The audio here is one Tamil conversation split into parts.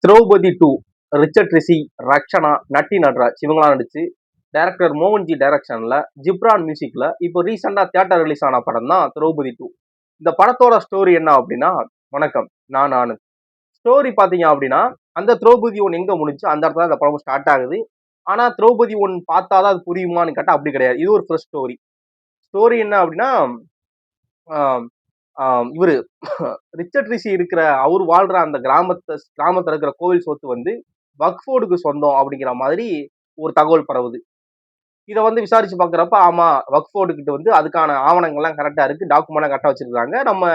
திரௌபதி டூ, ரிச்சர்ட் ரிஷி, ரக்ஷனா, நட்டி நட்ராஜ் இவங்களாம் நடிச்சு டைரக்டர் மோகன்ஜி டைரக்ஷன்ல ஜிப்ரான் மியூசிக்ல இப்போ ரீசெண்டா தியேட்டர் ரிலீஸ் ஆன படம் தான் திரௌபதி டூ. இந்த படத்தோட ஸ்டோரி என்ன அப்படின்னா, வணக்கம், நான் ஆனந்த். ஸ்டோரி பாத்தீங்க அப்படின்னா, அந்த திரௌபதி ஒன் எங்க முடிஞ்சு அந்த இடத்துல அந்த படம் ஸ்டார்ட் ஆகுது. ஆனா திரௌபதி ஒன் பார்த்தாதான் அது புரியுமான்னு கேட்டா அப்படி கிடையாது. இது ஒரு ஃப்ரெஷ் ஸ்டோரி. ஸ்டோரி என்ன அப்படின்னா, ஆம், இவரு ரிச்சர்ட் ரிஷி இருக்கிற அவர் வாழ்ற அந்த கிராமத்துல இருக்கிற கோவில் சொத்து வந்து வக்ஃபோர்டுக்கு சொந்தம் அப்படிங்கிற மாதிரி ஒரு தகவல் பரவுது. இதை வந்து விசாரிச்சு பாக்குறப்ப, ஆமா, வக்ஃபோர்டு கிட்ட வந்து அதுக்கான ஆவணங்கள்லாம் கரெக்டா இருக்கு, டாக்குமெண்ட் கரெக்டா வச்சிருக்காங்க. நம்ம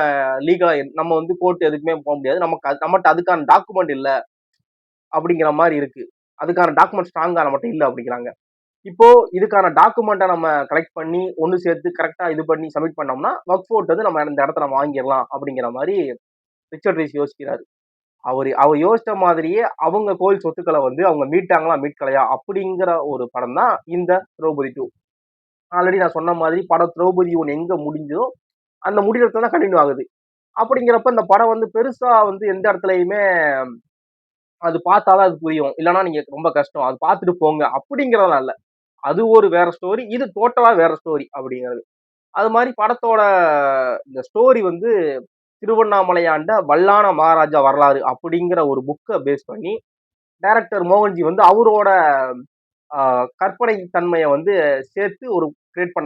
லீகலா நம்ம வந்து கோர்ட் எதுக்குமே போக முடியாது, நமக்கு நம்மகிட்ட அதுக்கான டாக்குமெண்ட் இல்ல அப்படிங்கிற மாதிரி இருக்கு. அதுக்கான டாக்குமெண்ட் ஸ்ட்ராங்கா நம்மகிட்ட இல்ல அப்படிங்கிறாங்க. இப்போ இதுக்கான டாக்குமெண்ட்டை நம்ம கலெக்ட் பண்ணி ஒன்னு சேர்த்து கரெக்டா இது பண்ணி சப்மிட் பண்ணோம்னா வக்ஃபோர்ட் வந்து நம்ம இந்த இடத்த நம்ம வாங்கிடலாம் அப்படிங்கிற மாதிரி ரிச்சர்ட் ரைஸ் யோசிக்கிறாரு. அவர் யோசிச்ச மாதிரியே அவங்க கோயில் சொத்துக்களை வந்து அவங்க மீட்டாங்களா மீட்கலையா அப்படிங்கிற ஒரு படம் தான் இந்த திரௌபதி டூ. ஆல்ரெடி நான் சொன்ன மாதிரி படம் திரௌபதி ஒன்று எங்க முடிஞ்சதோ அந்த முடிவுல தான் கண்டினியூ ஆகுது. அப்படிங்கிறப்ப இந்த படம் வந்து பெருசா வந்து எந்த இடத்துலயுமே அது பார்த்தாதான் அது புரியும், இல்லைன்னா நீங்க ரொம்ப கஷ்டம் அது பார்த்துட்டு போங்க அப்படிங்கிறதெல்லாம் இல்ல. அது ஒரு வேற ஸ்டோரி, இது டோட்டலா வேற ஸ்டோரி அப்படிங்கிறது. அது மாதிரி படத்தோட இந்த ஸ்டோரி வந்து திருவண்ணாமலையாண்ட வல்லான மகாராஜா வரலாறு அப்படிங்கிற ஒரு புக்கை பேஸ் பண்ணி டைரக்டர் மோகன்ஜி வந்து அவரோட கற்பனை தன்மையை வந்து சேர்த்து ஒரு கிரியேட்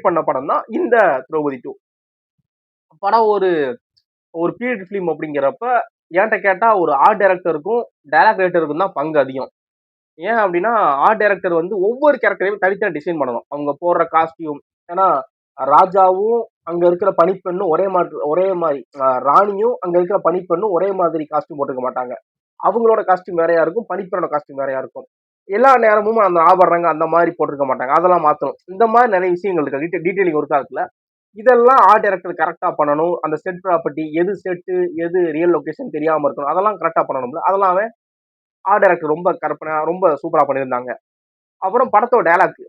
பண்ண படம் தான் இந்த திரௌபதி டூ படம். ஒரு ஒரு பீரியட் பிலிம் அப்படிங்கிறப்ப என்கிட்ட கேட்டா ஒரு ஆர்ட் டைரக்டருக்கும் டைலாக் ரைட்டருக்கும் தான் பங்கு அதிகம். ஏன் அப்படின்னா ஆர்ட் டைரக்டர் வந்து ஒவ்வொரு கேரக்டரையும் தனித்தனி டிசைன் பண்ணணும், அவங்க போடுற காஸ்டியூம். ஏன்னா ராஜாவும் அங்க இருக்கிற பனிப்பெண்ணும் ஒரே மாதிரி ராணியும் அங்க இருக்கிற பனிப்பெண்ணும் ஒரே மாதிரி காஸ்டியூம் போட்டுக்க மாட்டாங்க. அவங்களோட காஸ்டியூம் வேறையா இருக்கும், பனிப்பெண்ணோட காஸ்டியூம் வேறையா இருக்கும். எல்லா நேரமும் அந்த ஆபரணங்க அந்த மாதிரி போட்டிருக்க மாட்டாங்க, அதெல்லாம் மாத்தணும். இந்த மாதிரி நிறைய விஷயங்கள் இருக்கு, டீடைலிங் ஒர்க்கா இருக்குல்ல. இதெல்லாம் ஆர்ட் டைரக்டர் கரெக்டா பண்ணணும். அந்த செட் ப்ராப்பர்ட்டி எது செட்டு எது ரியல் லொகேஷன் தெரியாம இருக்கணும், அதெல்லாம் கரெக்டா பண்ணணும்ல. அதெல்லாம் ஆர்ட் டைரக்டர் ரொம்ப கற்பனை ரொம்ப சூப்பரா பண்ணியிருந்தாங்க. அப்புறம் படத்தோட டைலாக்,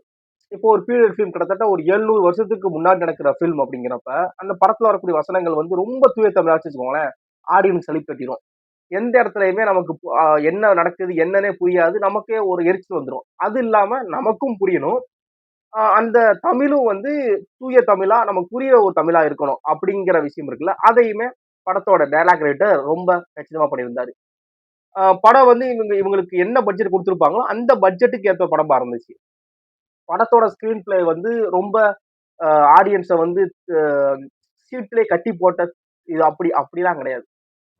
இப்போ ஒரு பீரியட் ஃபிலிம் கிட்டத்தட்ட ஒரு 700 வருஷத்துக்கு முன்னாடி நடக்கிற ஃபிலிம் அப்படிங்கிறப்ப அந்த படத்துல வரக்கூடிய வசனங்கள் வந்து ரொம்ப தூய தமிழாச்சு வச்சுக்கோங்களேன், ஆடியன்ஸ் சலிப்பு தட்டிடும். எந்த இடத்துலயுமே நமக்கு என்ன நடக்குது என்னன்னே புரியாது, நமக்கே ஒரு எரிச்சல் வந்துடும். அது இல்லாம நமக்கும் புரியணும், அந்த தமிழும் வந்து தூய தமிழா நமக்கு புரியுற ஒரு தமிழா இருக்கணும் அப்படிங்கிற விஷயம் இருக்குல்ல. அதையுமே படத்தோட டைலாக் ரைட்டர் ரொம்ப கச்சிதமா பண்ணியிருந்தாரு. படம் வந்து இவங்களுக்கு என்ன பட்ஜெட் கொடுத்துருப்பாங்களோ அந்த பட்ஜெட்டுக்கு ஏற்ற படமா இருந்துச்சு. படத்தோட ஸ்கிரீன் பிளே வந்து ரொம்ப ஆடியன்ஸை வந்து சீட்லயே கட்டி போட்ட இது அப்படிலாம் கிடையாது.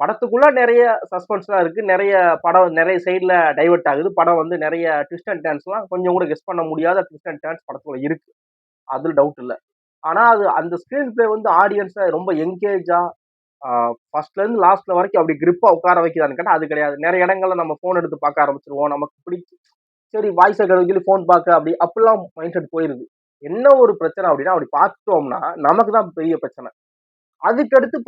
படத்துக்குள்ள நிறைய சஸ்பென்ஸ்லாம் இருக்கு, நிறைய படம் நிறைய சைட்ல டைவர்ட் ஆகுது. படம் வந்து நிறைய ட்விஸ்ட் அண்ட் டர்ன்ஸ்லாம் கொஞ்சம் கூட கெஸ் பண்ண முடியாத ட்விஸ்ட் அண்ட் டர்ன்ஸ் படத்துல இருக்கு, அதுல டவுட் இல்ல. ஆனா அது அந்த ஸ்கிரீன் பிளே வந்து ஆடியன்ஸை ரொம்ப என்கேஜா ஃபர்ஸ்ட்ல இருந்து லாஸ்ட்ல வரைக்கும் அப்படி கிரிப்பா உட்கார வைக்கிறான்னு கேட்டா அது கிடையாது. நிறைய இடங்கள்ல நம்ம போன் எடுத்து பார்க்க ஆரம்பிச்சிருவோம், நமக்கு பிடிச்சி சரி வாய்ஸ் சொல்லி போன் பார்க்க அப்படிலாம் மைண்ட் செட் போயிருது. என்ன ஒரு பிரச்சனை அப்படின்னா, அப்படி பார்த்துட்டோம்னா நமக்கு தான் பெரிய பிரச்சனை. அதுக்கடுத்து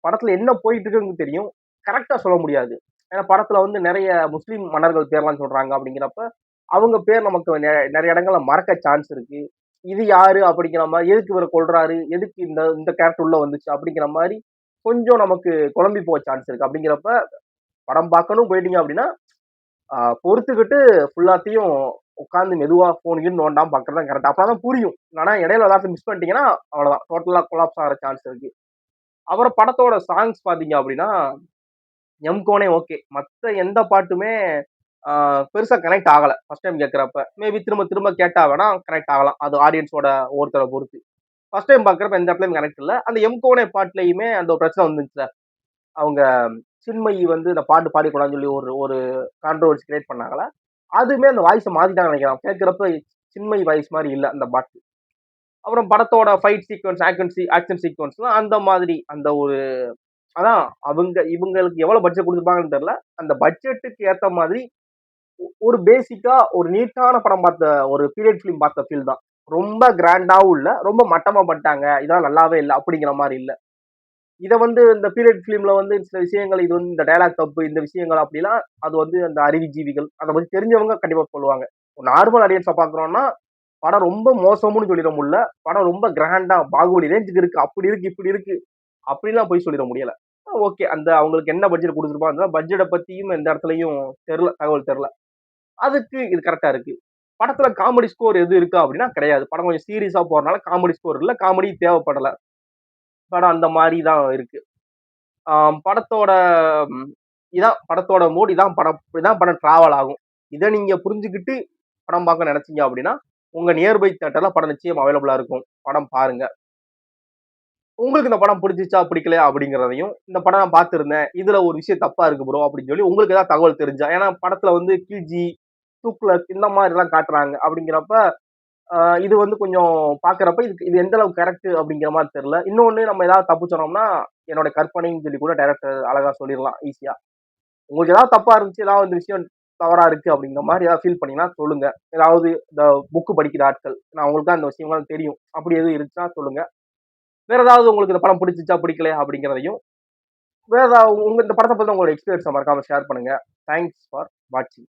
படத்துல என்ன போயிட்டு இருக்குன்னு தெரியும், கரெக்டா சொல்ல முடியாது. ஏன்னா படத்துல வந்து நிறைய முஸ்லீம் மன்னர்கள் பேர்லாம் சொல்றாங்க அப்படிங்கிறப்ப அவங்க பேர் நமக்கு நிறைய இடங்கள்ல மறக்க சான்ஸ் இருக்கு. இது யாரு அப்படிங்கிற மாதிரி, எதுக்கு இவரை கொள்றாரு, எதுக்கு இந்த இந்த கேரக்டர் உள்ள வந்துச்சு அப்படிங்கிற மாதிரி கொஞ்சம் நமக்கு குழம்பி போக சான்ஸ் இருக்கு. அப்படிங்கிறப்ப படம் பார்க்கணும் போயிட்டீங்க அப்படின்னா பொறுத்துக்கிட்டு ஃபுல்லாத்தையும் உட்காந்து மெதுவா போன் நோண்டாம பாக்குறது தான் கரெக்ட், அப்பதான் புரியும். ஆனா இடையில ஏதாச்சும் மிஸ் பண்ணிட்டீங்கன்னா அவ்வளவுதான், டோட்டலா கொலாப்ஸ் ஆகிற சான்ஸ் இருக்கு. அப்புறம் படத்தோட சாங்ஸ் பாத்தீங்க அப்படின்னா எம்கோனே ஓகே, மத்த எந்த பாட்டுமே பெருசா கனெக்ட் ஆகல. ஃபர்ஸ்ட் டைம் கேட்கறப்ப மேபி திரும்ப திரும்ப கேட்டா வேணா கனெக்ட் ஆகலாம், அது ஆடியன்ஸோட ஒருத்தரை பொறுத்து. ஃபர்ஸ்ட் டைம் பாக்குறப்ப எந்த இடத்துலயும் கனெக்ட் இல்ல. அந்த எம்கோனே பாட்டுலயுமே அந்த ஒரு பிரச்சனை வந்துச்சு. அவங்க சின்மயி வந்து இந்த பாட்டு பாடிக்கூடாதுன்னு சொல்லி ஒரு ஒரு கான்ட்ரோவர்சி கிரியேட் பண்ணாங்களா, அதுமே அந்த வாய்ஸை மாத்திட்டாங்க நினைக்கிறேன். கேட்கிறப்ப சின்மயி வாய்ஸ் மாதிரி இல்ல அந்த பாட்டு. அப்புறம் படத்தோட ஃபைட் சீக்வன்ஸ், ஆக்ஷன் சீக்வன்ஸ்லாம் அந்த மாதிரி அந்த ஒரு அதான் இவங்களுக்கு எவ்வளவு பட்ஜெட் கொடுத்துருப்பாங்கன்னு தெரியல. அந்த பட்ஜெட்டுக்கு ஏத்த மாதிரி ஒரு பேசிக்கா ஒரு நீட்டான படம் பார்த்த ஒரு பீரியட் ஃபிலிம் பார்த்த ஃபீல் தான். ரொம்ப கிராண்டாவும் இல்ல, ரொம்ப மட்டமா பண்ணிட்டாங்க இதெல்லாம் நல்லாவே இல்லை அப்படிங்கிற மாதிரி இல்ல. இதை வந்து இந்த பீரியட் ஃபிலிம்ல வந்து சில விஷயங்கள், இது வந்து இந்த டைலாக் தப்பு இந்த விஷயங்கள் அப்படிலாம் அது வந்து அந்த அறிவுஜீவிகள் அதை பத்தி தெரிஞ்சவங்க கண்டிப்பா சொல்லுவாங்க. ஒரு நார்மல் ஆடியன்ஸை பாக்குறோம்னா படம் ரொம்ப மோசம்னு சொல்லிட முடியல, படம் ரொம்ப கிராண்டா பாகுபலி ரேஞ்சுக்கு இருக்கு, அப்படி இருக்கு இப்படி இருக்கு அப்படிலாம் போய் சொல்லிட முடியல. ஓகே. அந்த அவங்களுக்கு என்ன பட்ஜெட் குடுத்துருப்பாங்க, அந்த பட்ஜெட்ட பத்தியும் எந்த இடத்துலயும் தகவல் தெர்ல. அதுக்கு இது கரெக்ட்டா இருக்கு. படத்துல காமெடி ஸ்கோர் எதுவும் இருக்கா அப்படின்னா கிடையாது. படம் கொஞ்சம் சீரியஸா போறனால காமெடி ஸ்கோர் இல்ல. காமெடி தேவைப்படல. படம் அந்த மாரி தான் இருக்கு. படத்தோட ம் இதான் படத்தோட மூட் இதான் படம் டிராவல் ஆகும். இத நீங்க புரிஞ்சுகிட்டு படம் பார்க்க நெனச்சீங்க அப்படின்னா, உங்க நியர்பை தியேட்டர்ல படம் நிச்சயம் அவைலபிளா இருக்கும். படம் பாருங்க. உங்களுக்கு இந்த படம் பிடிச்சுச்சா, பிடிக்கலையா அப்படிங்கிறதையும், இந்த படம் நான் பார்த்திருந்தேன். இதுல ஒரு விஷயம் தப்பா இருக்கு ப்ரோ அப்படின்னு சொல்லி உங்களுக்கு ஏதாவது தகவல் தெரிஞ்சா, ஏன்னா படத்துல வந்து கில்ஜி, துக்ளக் இந்த மாரிலாம் காட்டுறாங்க. அப்படிங்கிறப்ப, அ இது வந்து கொஞ்சம் பார்க்கிறப்ப இது எந்த அளவுக்கு கரெக்ட் அப்படிங்கிற மாரி தெரியல. இன்னொன்னு நம்ம ஏதாவது தப்பு சொன்னோம்னா, என்னோட கற்பனைன்னு சொல்லி கூட டைரக்டர் அழகா சொல்லிறலாம் ஈஸியா. உங்களுக்கு ஏதாவது தப்பா இருந்துச்சு, ஏதாவது இந்த விஷயம் தவறா இருக்கு அப்படிங்கிற மாரி ஏதாவது ஃபீல் பண்ணீங்கன்னா சொல்லுங்க. ஏதாவது இந்த புக் படிக்கிற ஆட்கள், நான் உங்களுக்கு தான் இந்த விஷயங்கள்லாம் தெரியும். அப்படி எதுவும் இருந்துச்சுன்னா சொல்லுங்க. வேற ஏதாவது உங்களுக்கு இந்த படம் பிடிச்சுச்சா, பிடிக்கலையா அப்படிங்கிறதையும், வேற ஏதாவது இந்த படத்த பத்தி உங்களோட எக்ஸ்பீரியன்ஸ மறக்காம ஷேர் பண்ணுங்க. தேங்க்ஸ் ஃபார் வாட்சிங்.